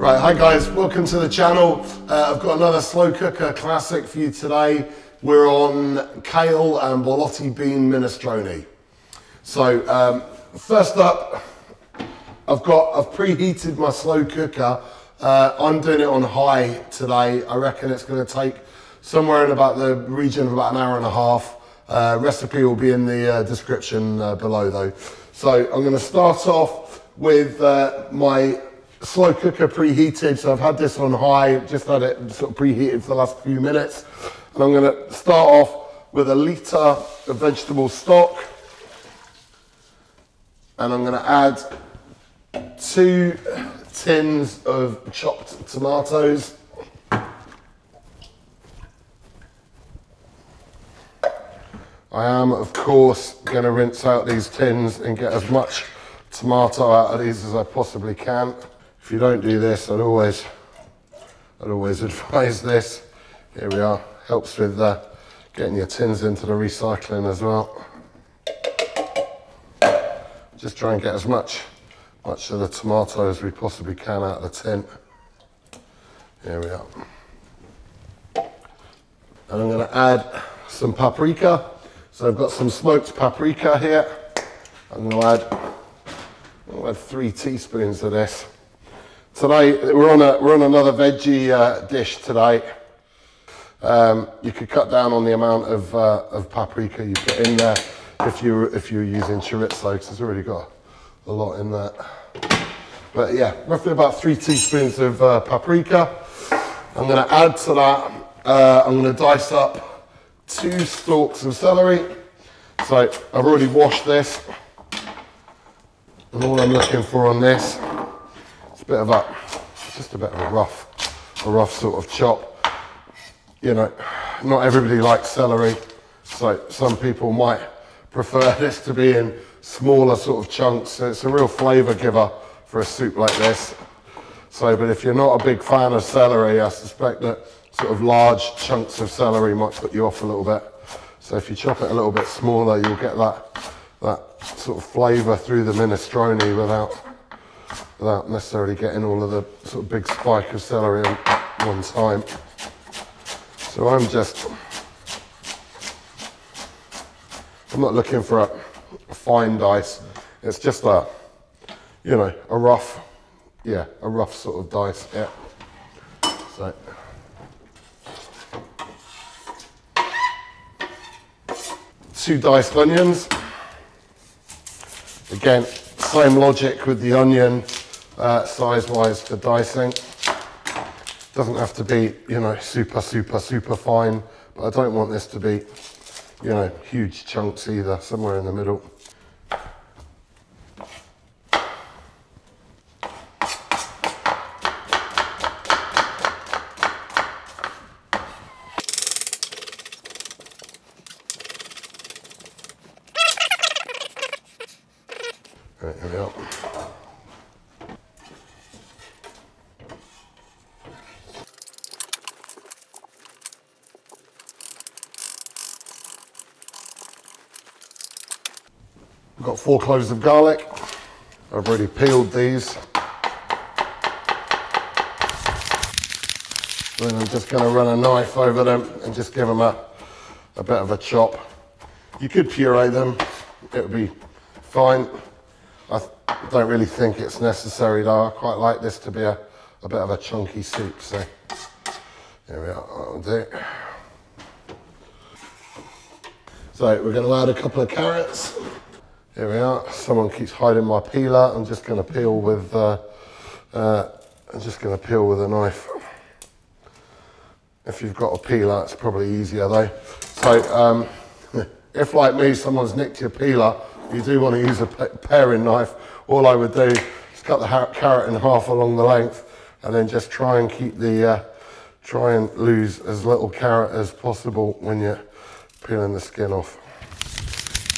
Right, hi guys, welcome to the channel. I've got another slow cooker classic for you today. We're on kale and Borlotti bean minestrone. So first up, I've preheated my slow cooker. I'm doing it on high today. I reckon it's going to take somewhere in about the region of about an hour and a half. Recipe will be in the description below though. So I'm going to start off with my slow cooker preheated. So I've had this on high, just had it sort of preheated for the last few minutes. And I'm going to start off with a litre of vegetable stock. And I'm going to add 2 tins of chopped tomatoes. I am, of course, going to rinse out these tins and get as much tomato out of these as I possibly can. If you don't do this, I'd always advise this. Here we are. Helps with getting your tins into the recycling as well. Just try and get as much of the tomato as we possibly can out of the tin. Here we are. And I'm going to add some paprika. So I've got some smoked paprika here. I'm going to add 3 teaspoons of this. Today we're on another veggie dish today. You could cut down on the amount of paprika you put in there if you're using chorizo, because it's already got a lot in that. But yeah, roughly about 3 teaspoons of paprika. I'm going to add to that. I'm going to dice up 2 stalks of celery. So I've already washed this. And all I'm looking for on this is just a bit of a rough sort of chop. You know, not everybody likes celery, so some people might prefer this to be in smaller sort of chunks. So it's a real flavour giver for a soup like this. So, but if you're not a big fan of celery, I suspect that sort of large chunks of celery might put you off a little bit. So if you chop it a little bit smaller, you'll get that sort of flavour through the minestrone without necessarily getting all of the sort of big spike of celery at one time. So I'm not looking for a fine dice. It's just a rough sort of dice, yeah. So. 2 diced onions. Again, same logic with the onion, size-wise for dicing. Doesn't have to be, super fine, but I don't want this to be, huge chunks either, somewhere in the middle. Right, here we are. I've got 4 cloves of garlic. I've already peeled these. Then I'm just going to run a knife over them and just give them a bit of a chop. You could puree them, it would be fine. I don't really think it's necessary though. I quite like this to be a bit of a chunky soup, so here we are, that'll do. So we're going to add a couple of carrots. Here we are. Someone keeps hiding my peeler. I'm just going to peel with a knife. If you've got a peeler, it's probably easier though. So if like me, someone's nicked your peeler, you do want to use a paring knife, all I would do is cut the carrot in half along the length and then just try and lose as little carrot as possible when you're peeling the skin off.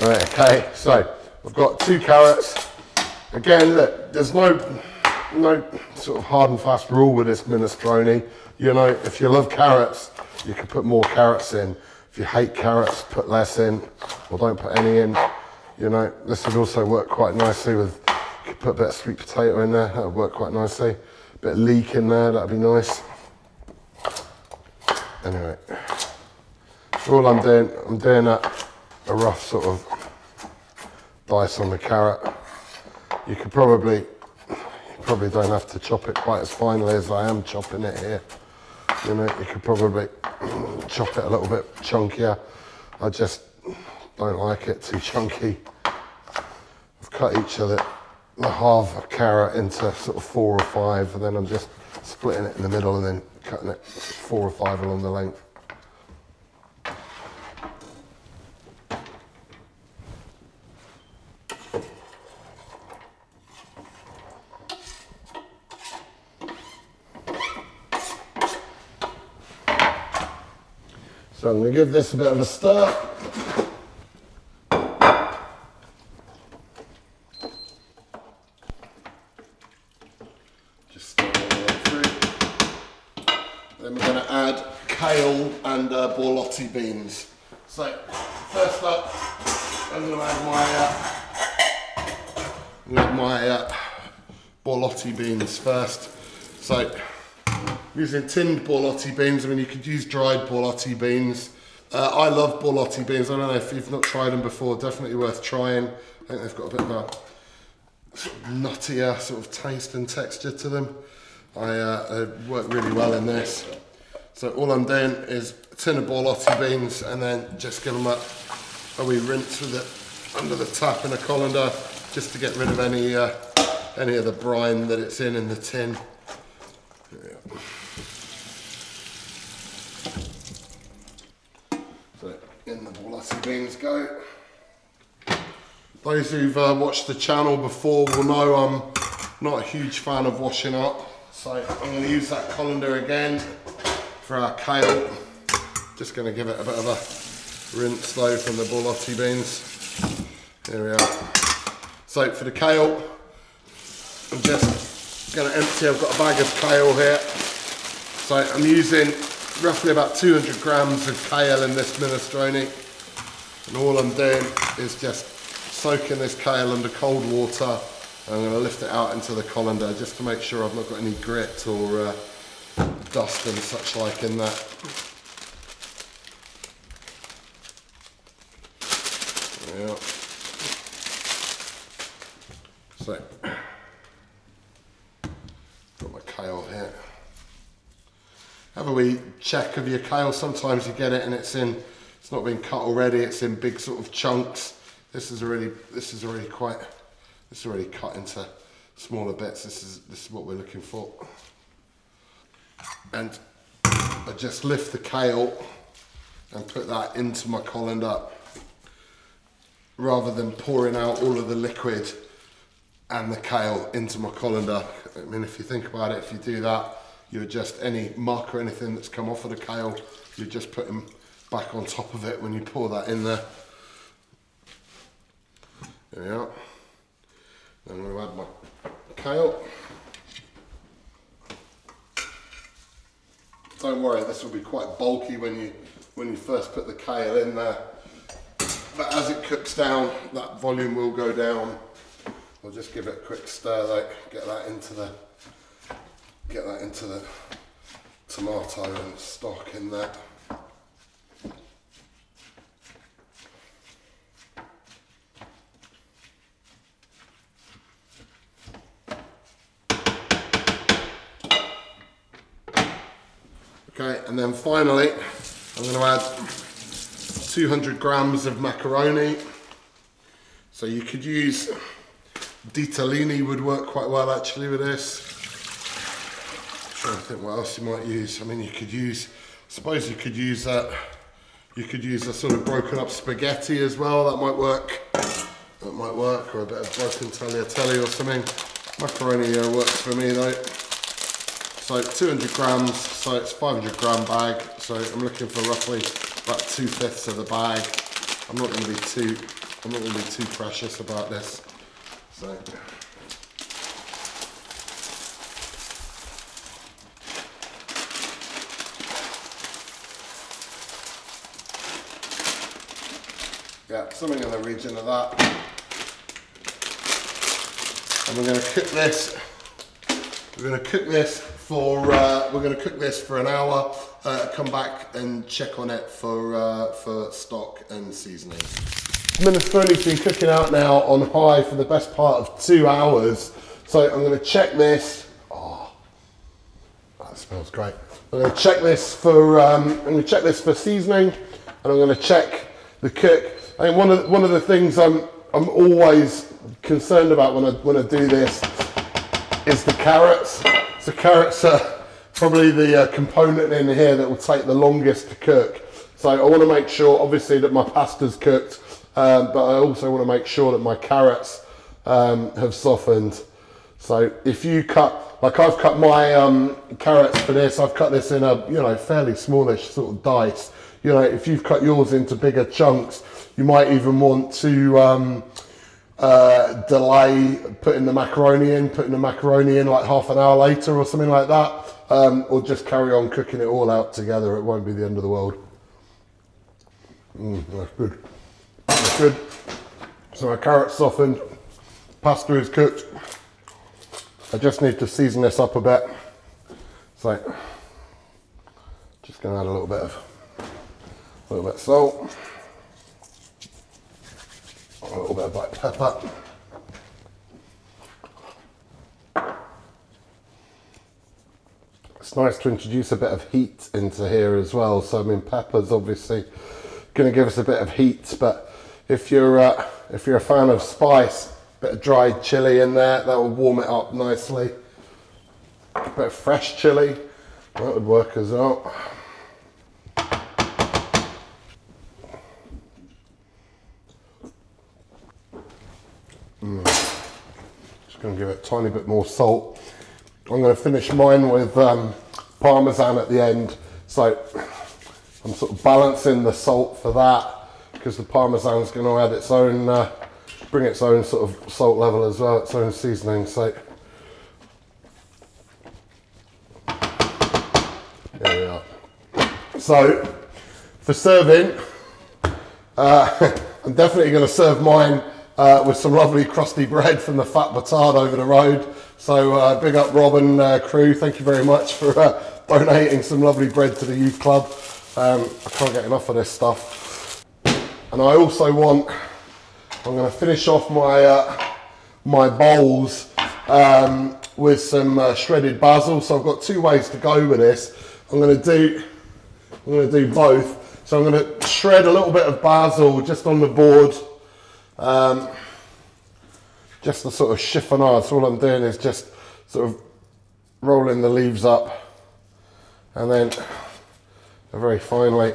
Right, okay, so I've got 2 carrots. Again, look, there's no sort of hard and fast rule with this minestrone. If you love carrots, you can put more carrots in. If you hate carrots, put less in, or don't put any in. This would also work quite nicely with, you could put a bit of sweet potato in there, that would work quite nicely. bit of leek in there, that'd be nice. Anyway, so all I'm doing a rough sort of dice on the carrot. You probably don't have to chop it quite as finely as I am chopping it here. You know, you could probably chop it a little bit chunkier. I just don't like it too chunky. I've cut each of the half a carrot into sort of 4 or 5, and then I'm just splitting it in the middle and then cutting it 4 or 5 along the length. So I'm going to give this a bit of a stir. Just stir it through. Then we're going to add kale and Borlotti beans. So first up, I'm going to add my Borlotti beans first. So using tinned Borlotti beans. I mean, you could use dried Borlotti beans. I love Borlotti beans. I don't know if you've not tried them before, definitely worth trying. I think they've got a bit of a sort of nuttier sort of taste and texture to them. They work really well in this. So all I'm doing is a tin of Borlotti beans and then just give them a wee rinse with it under the tap in a colander, just to get rid of any of the brine that it's in the tin. So in the Borlotti beans go. Those who've watched the channel before will know I'm not a huge fan of washing up. So I'm going to use that colander again for our kale. Just going to give it a bit of a rinse though from the Borlotti beans. Here we are. So for the kale, I'm just going to empty, I've got a bag of kale here. So I'm using roughly about 200 grams of kale in this minestrone. And all I'm doing is just soaking this kale under cold water. I'm going to lift it out into the colander just to make sure I've not got any grit or dust and such like in that. Yeah. So, got my kale here. Have a wee check of your kale. Sometimes you get it and it's not been cut already. It's in big sort of chunks. This is already cut into smaller bits. This is what we're looking for. And I just lift the kale and put that into my colander rather than pouring out all of the liquid and the kale into my colander. I mean, if you think about it, if you do that, you're just any muck or anything that's come off of the kale, you just put them back on top of it when you pour that in there. There we are. Then I'm going to add my kale. Don't worry, this will be quite bulky when you first put the kale in there. But as it cooks down, that volume will go down. I'll just give it a quick stir, like get that into the tomato and stock in there. Okay, and then finally, I'm going to add 200 grams of macaroni. So you could use ditalini, would work quite well actually with this. I'm trying to think what else you might use. I mean, you could use, I suppose you could use a sort of broken up spaghetti as well. That might work. That might work, or a bit of broken tagliatelle or something. Macaroni works for me though. So 200 grams, so it's 500 gram bag. So I'm looking for roughly about 2/5 of the bag. I'm not going to be too precious about this. So. Yeah, something in the region of that. And we're going to cook this We're going to cook this for an hour. Come back and check on it for stock and seasoning. Minestrone's been cooking out now on high for the best part of 2 hours. So I'm going to check this. Oh, that smells great. I'm going to check this for seasoning, and I'm going to check the cook. I mean, one of the things I'm always concerned about when I do this is the carrots. So carrots are probably the component in here that will take the longest to cook. So I want to make sure, obviously, that my pasta's cooked, but I also want to make sure that my carrots have softened. So if you cut, like I've cut my carrots for this, I've cut this in a fairly smallish sort of dice. If you've cut yours into bigger chunks, you might even want to delay putting the macaroni in like half an hour later or something like that, or just carry on cooking it all out together. It won't be the end of the world. That's good. That's good. So my carrot's softened, pasta is cooked. I just need to season this up a bit. So just going to add a little bit of salt, a little bit of black pepper. It's nice to introduce a bit of heat into here as well. So I mean, pepper's obviously going to give us a bit of heat, but if you're a fan of spice, a bit of dried chili in there, that will warm it up nicely. A bit of fresh chili, that would work as well. Just going to give it a tiny bit more salt. I'm going to finish mine with parmesan at the end, so I'm sort of balancing the salt for that, because the parmesan is going to add its own, bring its own sort of salt level as well, its own seasoning. So there we are. So for serving, I'm definitely going to serve mine with some lovely crusty bread from the Fat Batard over the road. So big up Rob and crew, thank you very much for donating some lovely bread to the youth club. I can't get enough of this stuff. And I also I'm going to finish off my bowls with some shredded basil. So I've got 2 ways to go with this. I'm going to do both. So I'm going to shred a little bit of basil just on the board. Just the sort of chiffonade. So all I'm doing is just sort of rolling the leaves up, and then very finely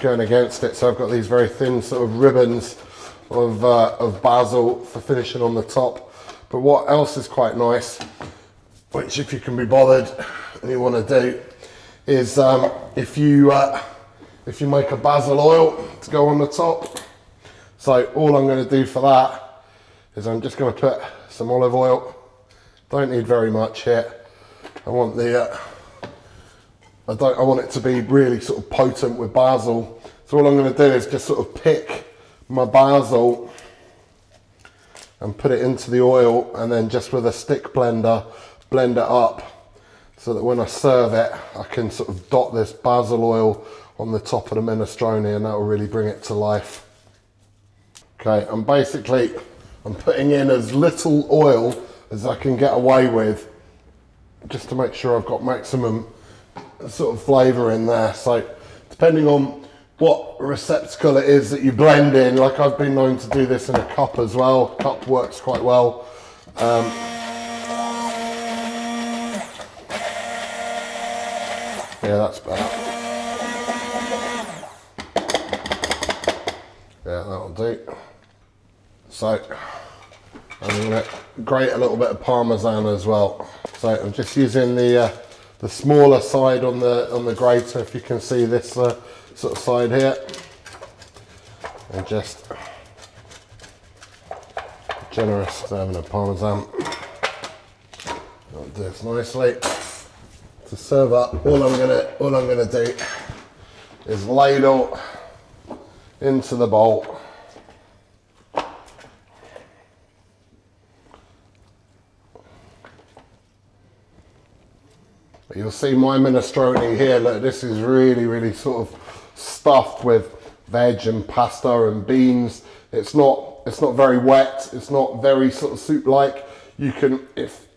going against it. So I've got these very thin sort of ribbons of basil for finishing on the top. But what else is quite nice, which if you can be bothered and you want to do, is if you make a basil oil to go on the top. So all I'm going to do for that is I'm just going to put some olive oil. Don't need very much here. I want it to be really sort of potent with basil. So all I'm going to do is just sort of pick my basil and put it into the oil, and then just with a stick blender, blend it up so that when I serve it, I can sort of dot this basil oil on the top of the minestrone, and that will really bring it to life. Okay, I'm putting in as little oil as I can get away with, just to make sure I've got maximum sort of flavour in there. So depending on what receptacle it is that you blend in, like I've been known to do this in a cup as well. Cup works quite well. Yeah, that's better. Yeah, that'll do. So I'm going to grate a little bit of parmesan as well. So I'm just using the smaller side on the grater, if you can see this sort of side here, and just generous serving of parmesan. I'll do this nicely. To serve up, all I'm gonna do is ladle into the bowl. But you'll see my minestrone here, look, this is really sort of stuffed with veg and pasta and beans. It's not very wet, it's not very sort of soup-like. You can, if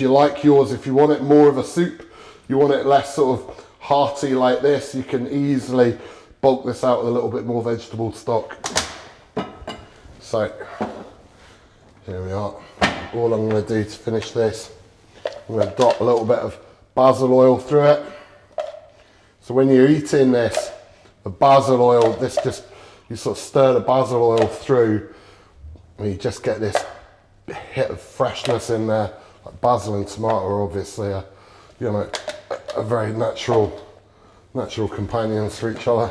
you like yours, if you want it more of a soup, you want it less sort of hearty like this, you can easily bulk this out with a little bit more vegetable stock. So, here we are. All I'm going to do to finish this, I'm going to dot a little bit of basil oil through it. So when you're eating this, the basil oil, you sort of stir the basil oil through, and you just get this hit of freshness in there. Like basil and tomato are obviously a very natural companions for each other.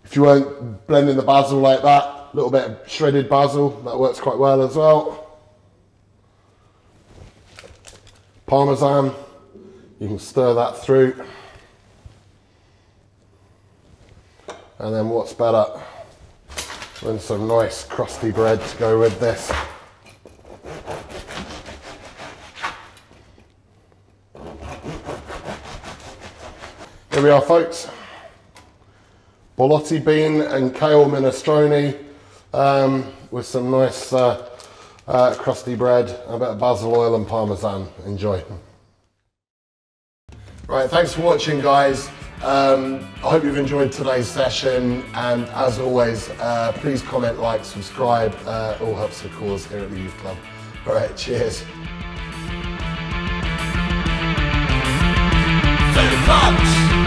If you weren't blending the basil like that, a little bit of shredded basil, that works quite well as well. Parmesan, you can stir that through. And then what's better than some nice crusty bread to go with this. Here we are, folks. Borlotti bean and kale minestrone with some nice crusty bread, a bit of basil oil and parmesan. Enjoy. Right, thanks for watching, guys. I hope you've enjoyed today's session, and as always, please comment, like, subscribe. All helps the cause here at the Youth Club. All right, cheers. To the clubs!